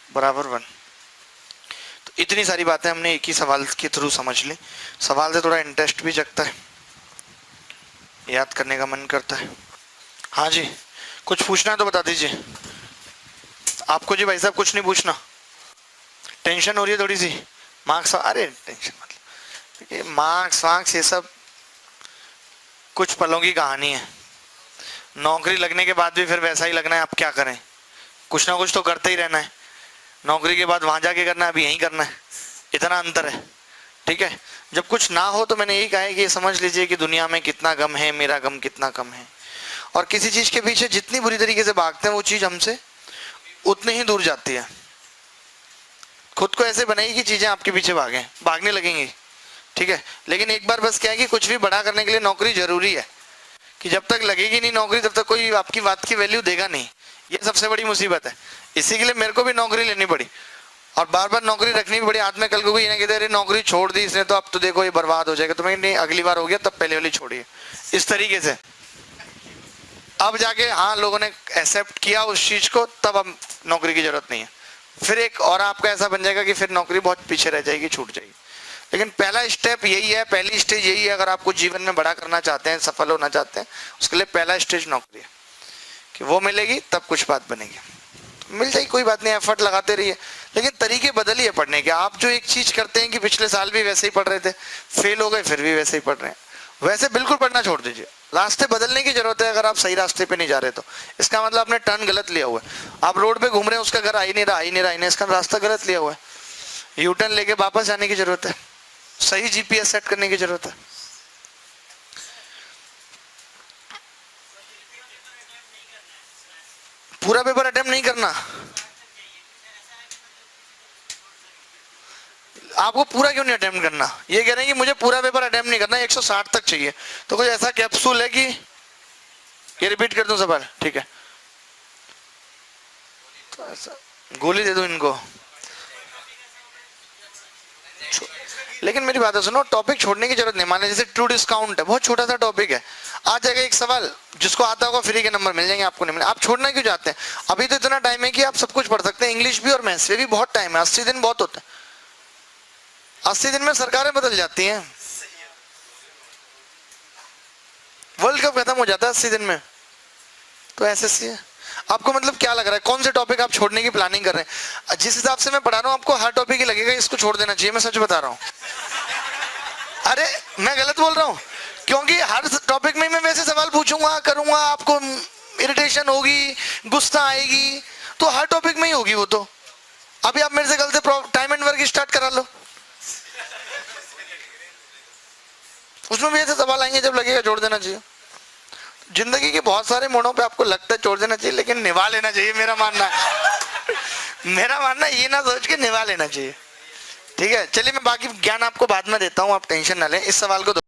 बराबर 1। तो इतनी सारी बातें हमने एक ही सवाल के थ्रू समझ ली। सवाल से थोड़ा इंटरेस्ट भी जगता है, याद करने का मन करता है। हाँ जी, कुछ पूछना है तो बता दीजिए। आपको जी भाई साहब कुछ नहीं पूछना? टेंशन हो रही है थोड़ी सी? मार्क्स, अरे टेंशन मतलब मार्क्स वार्क्स ये सब कुछ पलों की कहानी है। नौकरी लगने के बाद भी फिर वैसा ही लगना है, आप क्या करें, कुछ ना कुछ तो करते ही रहना है। नौकरी के बाद वहां जाके करना है, अभी यहीं करना है, इतना अंतर है। ठीक है, जब कुछ ना हो तो मैंने यही कहा है कि समझ लीजिए कि दुनिया में कितना गम है, मेरा गम कितना कम है। और किसी चीज के पीछे जितनी बुरी तरीके से भागते हैं वो चीज हमसे उतनी ही दूर जाती है। खुद को ऐसे बनाइए कि चीजें आपके पीछे भागें, भागने लगेंगी। ठीक है, लेकिन एक बार बस क्या है कि कुछ भी बड़ा करने के लिए नौकरी जरूरी है, कि जब तक लगेगी नहीं नौकरी तब तक कोई आपकी बात की वैल्यू देगा नहीं। ये सबसे बड़ी मुसीबत है। इसी के लिए मेरे को भी नौकरी लेनी पड़ी और बार बार नौकरी रखनी भी पड़ी। हाथ में कल को ये ना कहते अरे नौकरी छोड़ दी इसने तो अब तो देखो ये बर्बाद हो जाएगा, तो मैं नहीं, अगली बार हो गया तब पहले वाली छोड़िए, इस तरीके से। अब जाके हाँ लोगों ने एक्सेप्ट किया उस चीज को, तब अब नौकरी की जरूरत नहीं है। फिर एक और आपका ऐसा बन जाएगा कि फिर नौकरी बहुत पीछे रह जाएगी, छूट जाएगी। लेकिन पहला स्टेप यही है, पहली स्टेज यही है। अगर आप कुछ जीवन में बड़ा करना चाहते हैं, सफल होना चाहते हैं, उसके लिए पहला स्टेज नौकरी है, कि वो मिलेगी तब कुछ बात बनेगी। मिल जाएगी कोई बात नहीं, एफर्ट लगाते रहिए, लेकिन तरीके बदलिए पढ़ने के। आप जो एक चीज करते हैं कि पिछले साल भी वैसे ही पढ़ रहे थे, फेल हो गए फिर भी वैसे ही पढ़ रहे हैं, वैसे बिल्कुल पढ़ना छोड़ दीजिए। रास्ते बदलने की जरूरत है। अगर आप सही रास्ते पे नहीं जा रहे तो इसका मतलब आपने टर्न गलत लिया हुआ है। आप रोड पे घूम रहे हैं, उसका घर आ ही नहीं रहा, इसका रास्ता गलत लिया हुआ है। यू टर्न लेके वापस जाने की जरूरत है, सही जीपीएस सेट करने की जरूरत है। पूरा पेपर अटेम्प्ट नहीं करना, आपको पूरा क्यों नहीं अटेम्प्ट करना? ये कह रहे हैं कि मुझे पूरा पेपर अटेम्प्ट नहीं करना, 160 तक चाहिए, तो कुछ ऐसा कैप्सूल है कि ये रिपीट कर दूं सवाल? ठीक है, तो ऐसा गोली दे दूं इनको। लेकिन मेरी बात है सुनो, टॉपिक छोड़ने की जरूरत नहीं। मान जैसे ट्रू डिस्काउंट है, बहुत छोटा सा टॉपिक है, आ जाएगा एक सवाल, जिसको आता होगा फ्री के नंबर मिल जाएंगे, आपको नहीं मिले। आप छोड़ना क्यों चाहते हैं? अभी तो इतना टाइम है कि आप सब कुछ पढ़ सकते हैं, इंग्लिश भी और मैथ्स भी बहुत टाइम है। 80 दिन बहुत होता है, 80 दिन में सरकारें बदल जाती हैं, वर्ल्ड कप खत्म हो जाता है 80 दिन में। तो एसएससी है। आपको मतलब क्या लग रहा है, कौन से टॉपिक आप छोड़ने की प्लानिंग कर रहे हैं? जिस हिसाब से मैं पढ़ा रहा हूँ आपको हर टॉपिक ही लगेगा इसको छोड़ देना चाहिए, मैं सच बता रहा हूँ। अरे मैं गलत बोल रहा हूँ? क्योंकि हर टॉपिक में मैं वैसे सवाल पूछूंगा, करूंगा, आपको इरिटेशन होगी, गुस्सा आएगी, तो हर टॉपिक में ही होगी वो। तो अभी आप मेरे से कल से टाइम एंड वर्क स्टार्ट करा लो, उसमें भी ऐसे सवाल आएंगे, जब लगेगा छोड़ देना चाहिए। जिंदगी के बहुत सारे मोड़ों पे आपको लगता है छोड़ देना चाहिए, लेकिन निभा लेना चाहिए, मेरा मानना है। मेरा मानना ये ना सोच के निभा लेना चाहिए। ठीक है, चलिए मैं बाकी ज्ञान आपको बाद में देता हूँ, आप टेंशन ना लें। इस सवाल को